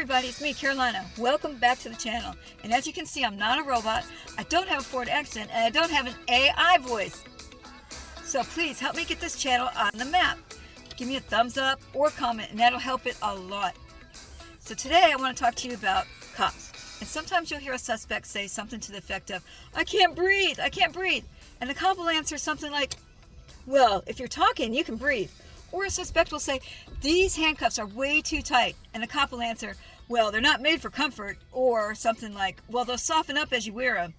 everybody, it's me, Carolina. Welcome back to the channel. And as you can see, I'm not a robot, I don't have a Ford accent, and I don't have an AI voice. So please help me get this channel on the map. Give me a thumbs up or comment, and that'll help it a lot. So today I want to talk to you about cops. And sometimes you'll hear a suspect say something to the effect of, I can't breathe, I can't breathe. And the cop will answer something like, well, if you're talking, you can breathe. Or a suspect will say, these handcuffs are way too tight. And the cop will answer, well, they're not made for comfort. Or something like, well, they'll soften up as you wear them.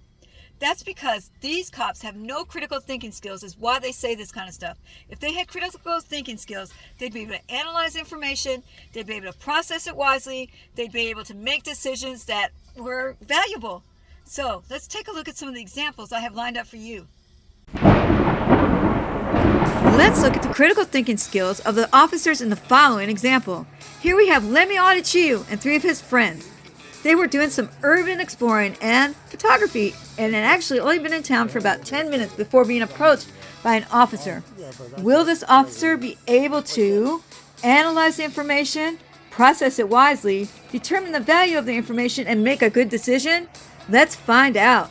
That's because these cops have no critical thinking skills, is why they say this kind of stuff. If they had critical thinking skills, they'd be able to analyze information, they'd be able to process it wisely, they'd be able to make decisions that were valuable. So let's take a look at some of the examples I have lined up for you. Let's look at the critical thinking skills of the officers in the following example. Here we have Lemmy Audichiu and 3 of his friends. They were doing some urban exploring and photography and had actually only been in town for about 10 minutes before being approached by an officer. Will this officer be able to analyze the information, process it wisely, determine the value of the information, and make a good decision? Let's find out.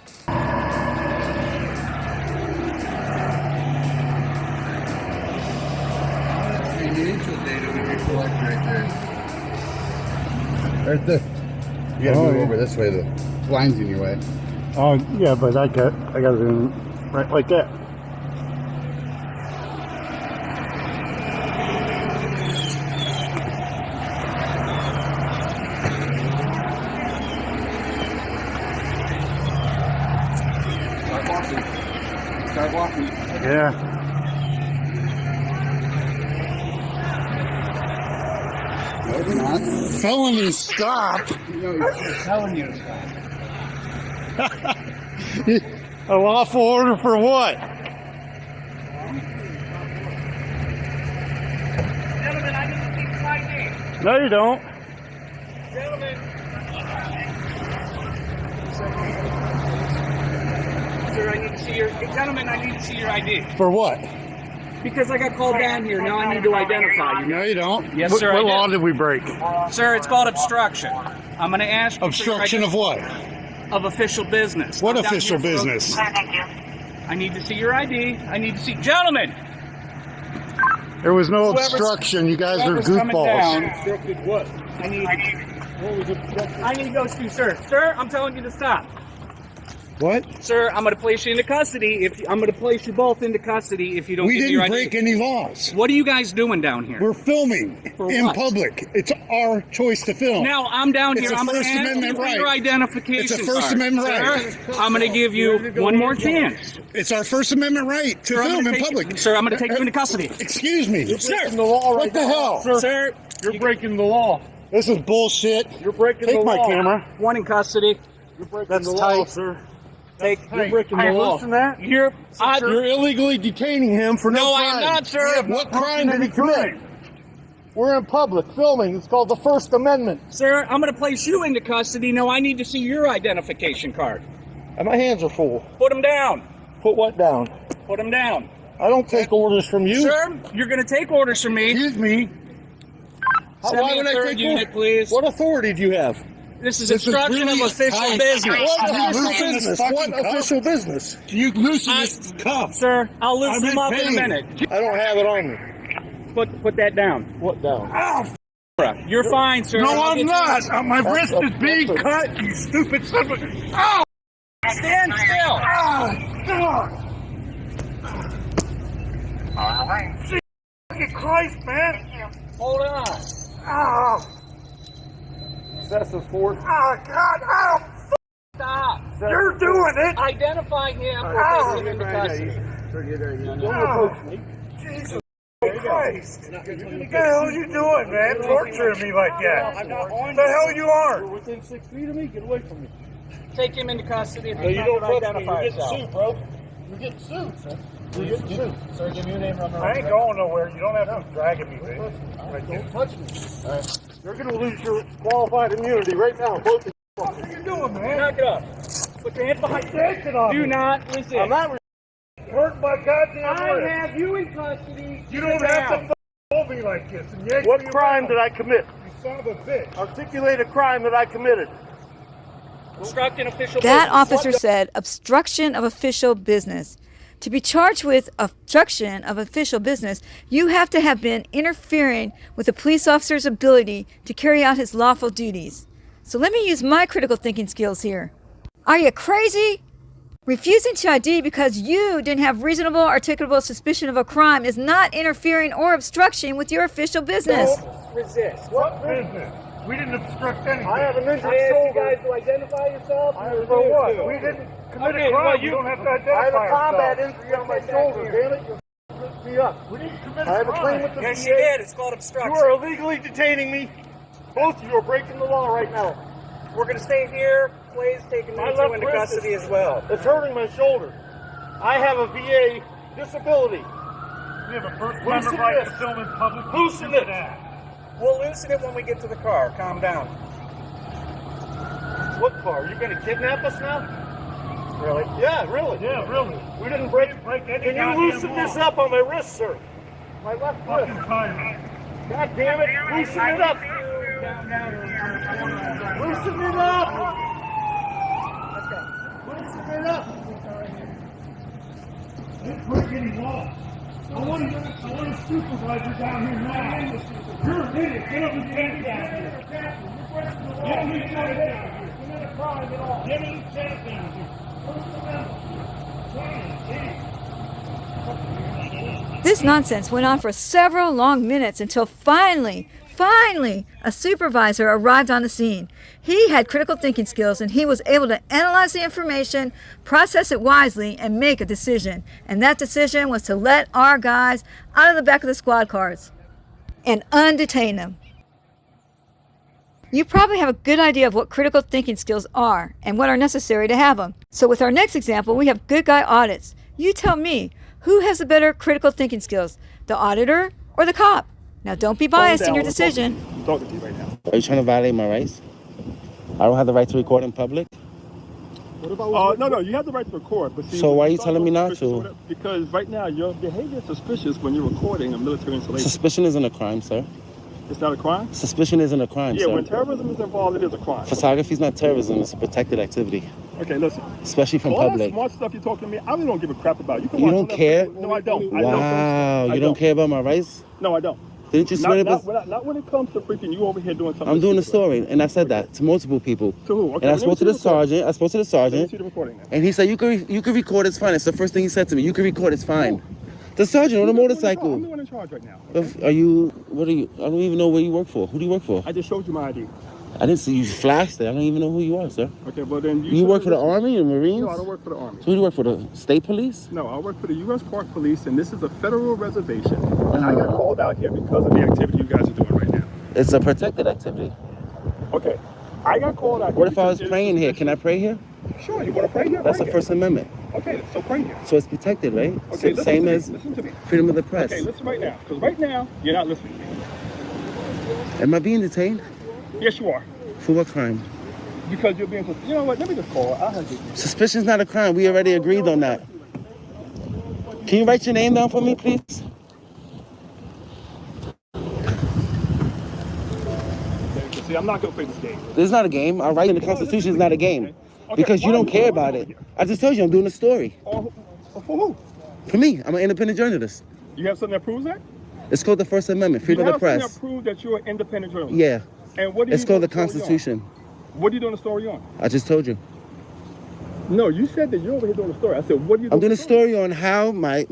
Right there. You gotta move over this way. The blind's in your way. Oh yeah, but I got it in right like that. Start walking. Yeah. No, it's not. Felony stop. No, he's telling you to stop. A lawful order for what? Gentlemen, I need to see some ID. No, you don't. Gentlemen. Sir, I need to see your... Gentlemen, I need to see your ID. For what? Because I got called down here, now I need to identify you. No, you don't. Yes, sir, What I law did. did we break? Sir, it's called obstruction. I'm going to ask you... Obstruction of what? Of official business. What I'm down official here for- business? I need to see your ID. I need to see... Gentlemen! There was no Whoever's- obstruction. You guys are whoever's coming goofballs. down- Obstructed what? I need those two, sir. Sir, I'm telling you to stop. What? Sir, I'm going to place you into custody. I'm going to place you both into custody if you don't We give me your didn't ID. break any laws. What are you guys doing down here? We're filming For in what? public. It's our choice to film. Now I'm down It's here. a I'm going to First ask you Amendment for right. your identification It's a First card. Amendment right. Sir, I'm going to give you one more chance. It's our First Amendment right to Sir, I'm film gonna in take- public. Sir, I'm going to take you into custody. Excuse me. Sir, the law what the hell? sir, You're breaking the law. This is bullshit. You're breaking the my law. camera. one in custody. You're breaking the law, sir. You're breaking the law. You're illegally detaining him for No, no I crime. am not, sir. What crime did he commit? We're in public filming. It's called the First Amendment. Sir, I'm going to place you into custody. No, I need to see your identification card. And my hands are full. Put him down. Put what down? Put him down. I don't take orders from you. Sir, you're going to take orders from me. Excuse me. Send me a third unit, please. What authority do you have? This is obstruction of official business. What official business? What official business? You loosen this cuff. Sir, I'll loosen I'm him up in a pain. minute. I don't have it on me. Put that down. What down? You're fine, sir. No, I'll I'm get not. you- My wrist is being cut, you stupid son of a... Ow! Stand still. Fucking Christ, man! Hold on. Ow! Excessive force. Oh, God! Ow! Stop. You're doing it! Identify him or Ow! take him into custody. Don't approach me. Jesus Christ! What the hell are you doing, man? Torturing me like that? What the hell you are? You're within 6 feet of me? Get away from me. Take him into custody if No, he's you not don't going to touch me. identify You're getting himself. sued, bro. You're getting sued, son. You're getting sued. Sir, give me your name on the I ain't going nowhere. You don't have to be dragging me, man. Right, don't touch me. All right. You're going to lose your qualified immunity right now. Both of you. What are you doing, man? Knock it up. Put your hands behind you. Take it off Do me. not resist. I'm not hurt my goddamn I wrist. have you in custody. You Sit don't have down. to hold me like this. And yank what crime did I commit? You son of a bitch. Articulate a crime that I committed. Obstructing official That business. officer said obstruction of official business. To be charged with obstruction of official business, you have to have been interfering with a police officer's ability to carry out his lawful duties. So let me use my critical thinking skills here. Are you crazy? Refusing to ID because you didn't have reasonable articulable suspicion of a crime is not interfering or obstruction with your official business. Don't resist. What business? We didn't obstruct anything. I have an injured shoulder. You guys to identify yourself. For what? We didn't commit a crime. You don't have to identify I have a combat yourself. injury on my shoulder, damn it. You ripped me up. We didn't commit I a have a claim crime. with the Yes, VA. you did. It's called You obstruction. are illegally detaining me. Both of you are breaking the law right now. We're going to stay here. Clay's taking My me left into wrist custody is- as well. It's hurting my shoulder. I have a VA disability. We have a First Amendment right to film in public. Loosen it. We'll loosen it when we get to the car. Calm down. What car? You going to kidnap us now? Really? Yeah, really. Yeah, really. We didn't break any. Can you loosen this up on my wrist, sir? My left wrist. God damn it! Loosen it up. Loosen it up. Loosen it up. Let's break any law. I want a supervisor down here now. You're an idiot. Get up and get down here. Get me down here. Commit a crime at all. Get me down here. This nonsense went on for several long minutes until finally, a supervisor arrived on the scene. He had critical thinking skills and he was able to analyze the information, process it wisely, and make a decision. And that decision was to let our guys out of the back of the squad cars and undetain them. You probably have a good idea of what critical thinking skills are and what are necessary to have them. So with our next example, we have good guy audits. You tell me, who has the better critical thinking skills, the auditor or the cop? Now don't be biased in your decision. I'm talking to you right now. Are you trying to violate my rights? I don't have the right to record in public. No, you have the right to record. But see, So why are you talk telling me about not suspicious to? or whatever, Because right now your behavior is suspicious when you're recording a military installation. Suspicion isn't a crime, sir. It's not a crime? Suspicion isn't a crime, Yeah, sir. when terrorism is involved, it is a crime. Photography is not terrorism. It's a protected activity, Okay, listen. especially from All that public. smart stuff you're talking to me, I really don't give a crap about. Can You watch don't whatever- care? No, I don't. Wow, I you don't care about my rights? No, I don't. Didn't you swear Not, to not when it comes to freaking you over here doing something. I'm doing a stupid. story, and I said that to multiple people. To who? Okay, And I let me spoke to see the the recording. sergeant. I spoke to the Let me sergeant, see the recording now. and he said, you can record, it's fine. It's the first thing he said to me. You can record, it's fine. The sergeant on the I'm the motorcycle. one in charge right now. Are you, what are you, I don't even know where you work for. Who do you work for? I just showed you my ID. I didn't see you flashed it. I don't even know who you are, sir. Okay, well then You work for the Army or Marines? No, I don't work for the Army. So who do you work for, the state police? No, I work for the U.S. Park Police, and this is a federal reservation. And I got called out here because of the activity you guys are doing right now. It's a protected activity. Okay, I got called out here. What if I was because praying here? it's Can I pray here? Sure, you want to pray here? That's Pray the here. First Amendment. Okay, so pray here. So it's protected, right? Okay, So same as listen to me. freedom of the press. Okay, listen right now, because right now you're not listening. Am I being detained? Yes, you are. For what crime? Because you're being. You know what? Let me just call. I'll have you. Suspicion's not a crime. We already agreed on that. Can you write your name down for me, please? Okay, see, I'm not gonna play this game. This is not a game. Our right in the Constitution is not a game. Because you don't care about it. I just told you I'm doing a story. Or for who? For me, I'm an independent journalist. You have something that proves that? It's called the First Amendment, You freedom have of the something press. that proves that you're an independent journalist. Yeah. And what are It's you called the doing story on? Constitution. What are you doing the story on? I just told you. No, you said that you're over here doing a story. I said, what are you doing? I'm doing a story on how my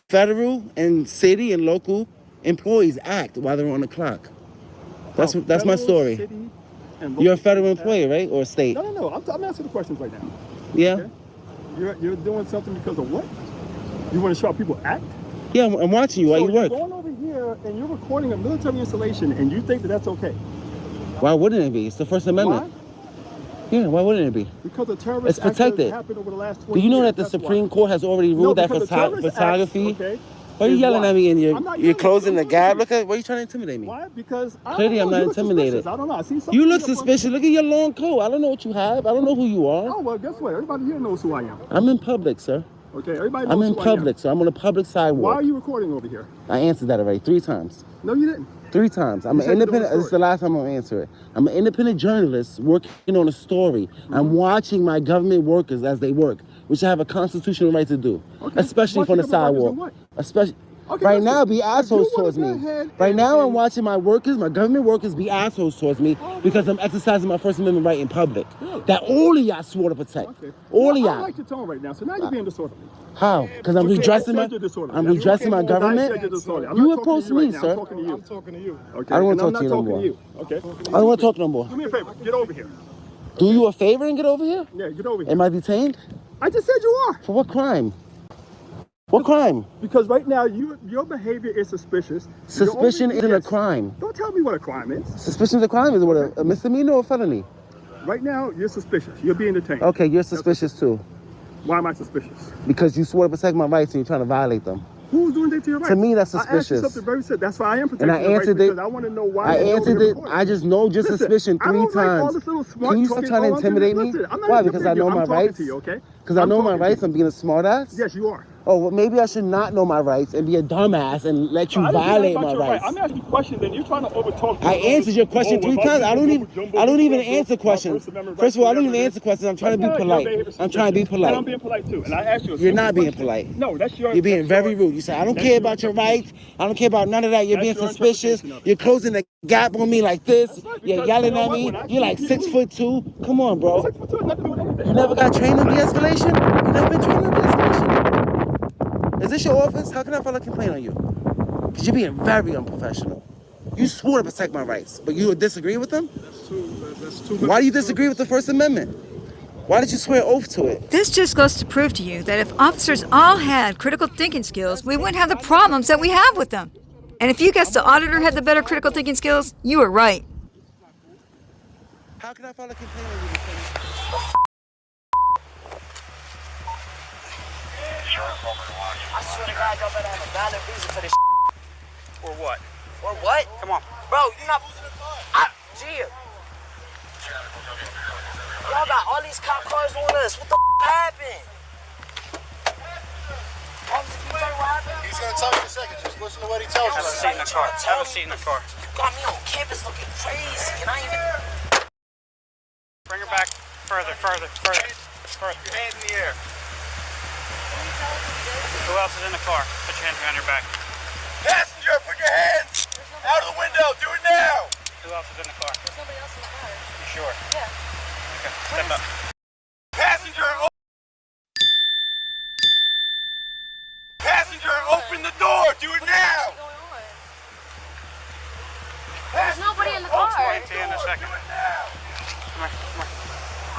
federal and city and local employees act while they're on the clock. That's my Federal, story. city, and local You're a federal act. employee, right? Or a state? No. I'm answering the questions right now. Yeah? Okay. You're doing something because of what? You want to show how people act? Yeah, I'm watching you while so you work. You're going over here and you're recording a military installation and you think that that's okay. Why wouldn't it be? It's the First Amendment. Why? Yeah, why wouldn't it be? Because the terrorist It's protected. acts happened over the last 20 Do you know years. that the That's Supreme why. Court has already ruled that because the terrorist acts, photography? okay, Why are you is yelling why. at me and I'm not you're yelling. closing the I'm gap? listening. Look at, why are you trying to intimidate me? Why? Because I Clearly don't I'm know. not You look intimidated. suspicious. I don't know. I see something. You look suspicious. Look at your long coat. I don't know what you have. I don't know who you are. Oh, well, guess what? Everybody here knows who I am. I'm in public, sir. Okay, everybody knows I'm in who I public, am. so I'm on a public Why sidewalk. are you recording over here? I answered that already 3 times. No, you didn't. 3 times. I'm You an said you're doing independent. a This is the last time I'm gonna answer it. I'm an independent journalist working on a story. I'm watching my government workers as they work, which I have a constitutional right to do, Okay. especially from the Watching government workers sidewalk. and what? Especially. Okay, Right listen, now, be if you assholes wanna towards go me. ahead Right now, I'm and- watching my workers, my government workers, be assholes towards me because I'm exercising my First Amendment right in public. Really? That all of y'all swore to protect. Okay. All of I y'all. like your tone right now, so now you're being disorderly. How? Because I'm Okay, redressing I my. said you're disorderly. I'm That's redressing my okay. I government. said you're disorderly. I'm You not talking opposed to me, you right now. sir. I'm talking to you. I'm talking to you. Okay. I don't wanna And talk I'm to not you no talking more. to you. Okay. I don't want to talk no more. Do me a favor. Get over here. Do you a favor and get over here? Yeah, get over here. Am I detained? I just said you are. For what crime? What crime? Because right now, your behavior is suspicious. Suspicion You're isn't a yes. crime. Don't tell me what a crime is. Suspicion is a crime. Is it what a misdemeanor or a felony? Right now, you're suspicious. You're being detained. Okay, you're suspicious too. Why am I suspicious? Because you swore to protect my rights and you're trying to violate them. Who's doing that to your rights? To me, that's I asked you suspicious. something very simple. That's why I am And protecting I your rights, answered it. because I want to know why I you're answered over it. here I just know your Listen, suspicion I 3 don't like all times. this little smart Can you stop talking. trying to All I'm doing- intimidate me? listen, I'm not Why? Because I intimidating know you. my I'm talking rights? to you, okay? Because I I'm know my talking to rights. you. I'm being a smartass? Yes, you are. Oh, well, maybe I should not know my rights and be a dumbass and let you I didn't say violate about my your right. rights. I'm asking you a question, then you're trying to overtalk me. I answered your question 3 times. I don't even answer questions. First of all, I don't even answer questions. I'm trying to be polite. I'm trying to be And I'm polite. being polite too. And I asked you a You're simple not being question. polite. No, that's your. You're being that's very your- rude. You say, I don't that's care your about your interpretation. rights. I don't care about none of that. You're That's being your suspicious. interpretation of it. You're closing the gap on me like this. That's right, You're because yelling you know at what? me. When I You're like see 6'2". Come on, bro. 6'2" nothing to do with anything. You never got trained on de-escalation? You never been trained on de-escalation? Is this your office? How can I file a complaint on you? Because you're being very unprofessional. You swore to protect my rights, but you disagree with them? That's too Why do you disagree with the First Amendment? Why did you swear oath to it? This just goes to prove to you that if officers all had critical thinking skills, we wouldn't have the problems that we have with them. And if you guess the auditor had the better critical thinking skills, you were right. How can I file a complaint on you? Lieutenant? I swear to God, y'all better have a valid reason for this. Or what? Or what? Come on. Bro, you not. Gia. Y'all got all these cop cars on us. What the happened? Officer, can you tell me what happened? He's gonna tell you in a second. Just listen to what he tells Have a you. seat in the car. Have a seat in the car. You got me on campus looking crazy, and I ain't even. Bring her back further. Hands in the air. Who else is in the car? Put your hands behind your back. Passenger, put your hands out of the window. Do it now. Who else is in the car? There's nobody else in the car. You sure? Yeah. Okay. Step up. Passenger, open the door. Do it now. What's going on? There's nobody in the car. Explain to you in a second. Come here. Come here.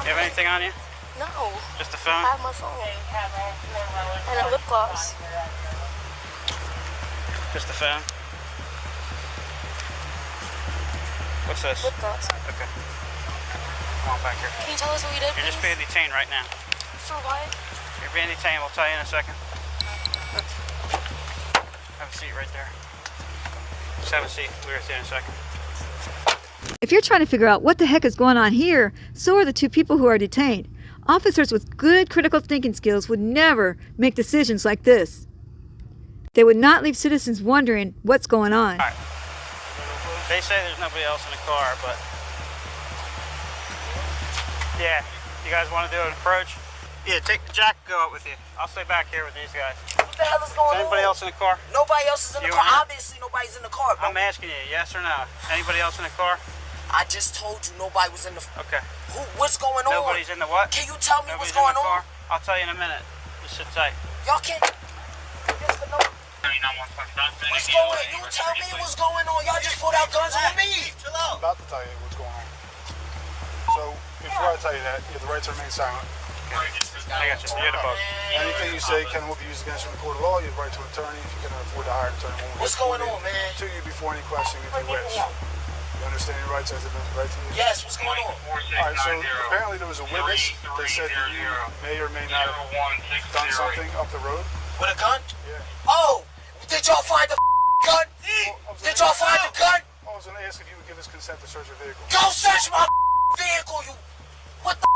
You have anything on you? No. Just a phone? I have my phone. And a lip gloss. Just a phone? What's this? Lip gloss. Okay. Come on back here. Can you tell us what we did, You're just please? being detained right now. For what? You're being detained. We'll tell you in a second. Have a seat right there. Just have a seat. We'll be with you in a second. If you're trying to figure out what the heck is going on here, so are the 2 people who are detained. Officers with good critical thinking skills would never make decisions like this. They would not leave citizens wondering what's going on. All right. They say there's nobody else in the car, but... Yeah. You guys want to do an approach? Yeah, take Jack, go out with you. I'll stay back here with these guys. What the hell is Is going on? anybody else in the car? Nobody else is in the You car. are? Obviously, nobody's in the car, bro. I'm asking you, yes or no? Anybody else in the car? I just told you nobody was in the. Okay. What's going on? Nobody's in the what? Can you tell me Nobody's what's going in the car? on? I'll tell you in a minute. Just sit tight. Y'all can't. Yes or no? What's going on? You tell me what's going on. Y'all just pulled out guns on me. Chill I'm out. about to tell you what's going on. So, before I tell you that, you have the right to remain silent. I got you. You're the boss. Anything you say can be used against you in the court of law. You have the right to an attorney if you can afford to hire an attorney. What's going on, man? To you before any questioning if you wish. You understand your rights as it is right to you? Yes, what's going on? Alright, so apparently there was a witness that said that you may or may not have done something up the road. With a gun? Yeah. Oh, did y'all find the gun? Did y'all find the gun? I was going to ask if you would give us consent to search your vehicle. Go search my vehicle, you. What the?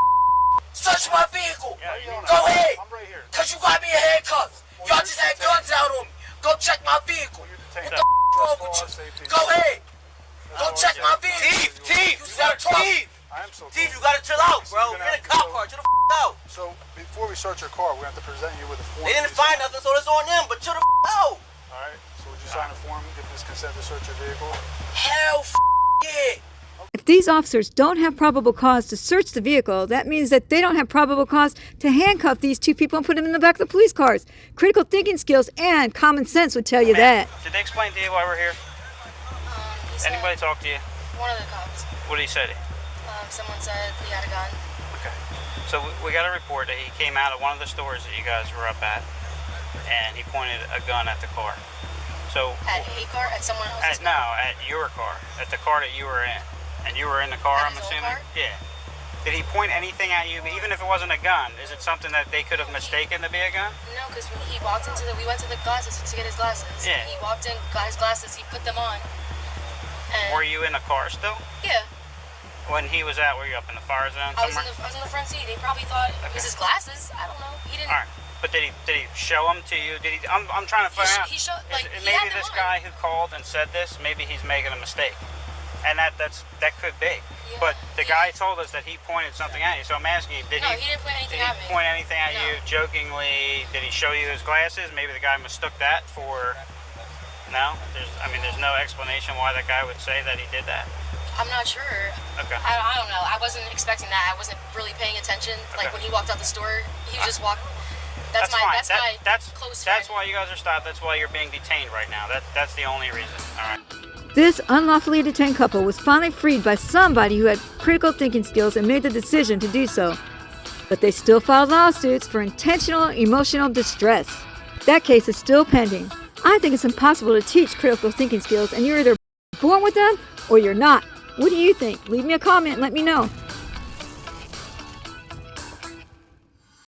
Search my vehicle. Go ahead. I'm right here. Cause you got me in handcuffs. Y'all just had guns out on me. Go check my vehicle. You're What detained. the wrong with you? Go ahead. am still Chief, talking. you gotta chill out, bro. You're in a cop car. Chill the out. So before we search your car, we have to present you with a form. They didn't You find sign. nothing, so it's on them. But chill the out. All right. So would you sign a form giving us consent to search your vehicle? Hell yeah. If these officers don't have probable cause to search the vehicle, that means that they don't have probable cause to handcuff these two people and put them in the back of the police cars. Critical thinking skills and common sense would tell you that. Did they explain to you why we're here? He said, Anybody talk to you? one of the cops. What did he say to you? Someone said he had a gun. Okay. So we got a report that he came out of one of the stores that you guys were up at, and he pointed a gun at the car. So At a car? At someone else's car? no, at your car, at the car that you were in, and you were in the car. At I'm his own assuming. car? Yeah. Did he point anything at you, even if it wasn't a gun? Is it something that they could have mistaken to be a gun? No, because when he walked into we went to the glasses to get his glasses. Yeah. He walked in, got his glasses, he put them on. And Were you in the car still yeah, when he was out? Were you up in the fire zone I was somewhere? in the front seat. They probably thought it was his glasses. I don't know. He didn't. All right. But did he show them to you? Did he? I'm trying to find out. He showed, like, he maybe had them this on. guy who called and said this, maybe he's making a mistake, and that could be. Yeah, But the yeah. guy told us that he pointed something at you. So I'm asking you, did No, he? he didn't point anything Did he at me. point anything at No. you jokingly? Did he show you his glasses? Maybe the guy mistook that for. No, there's no explanation why that guy would say that he did that. I'm not sure. Okay. I don't know. I wasn't expecting that. I wasn't really paying attention. Like Okay. when he walked out the store, he just walked. That's my fine. that's my close friend. That's why you guys are stopped. That's why you're being detained right now. That's the only reason. All right. This unlawfully detained couple was finally freed by somebody who had critical thinking skills and made the decision to do so. But they still filed lawsuits for intentional emotional distress. That case is still pending. I think it's impossible to teach critical thinking skills, and you're either born with them or you're not. What do you think? Leave me a comment and let me know.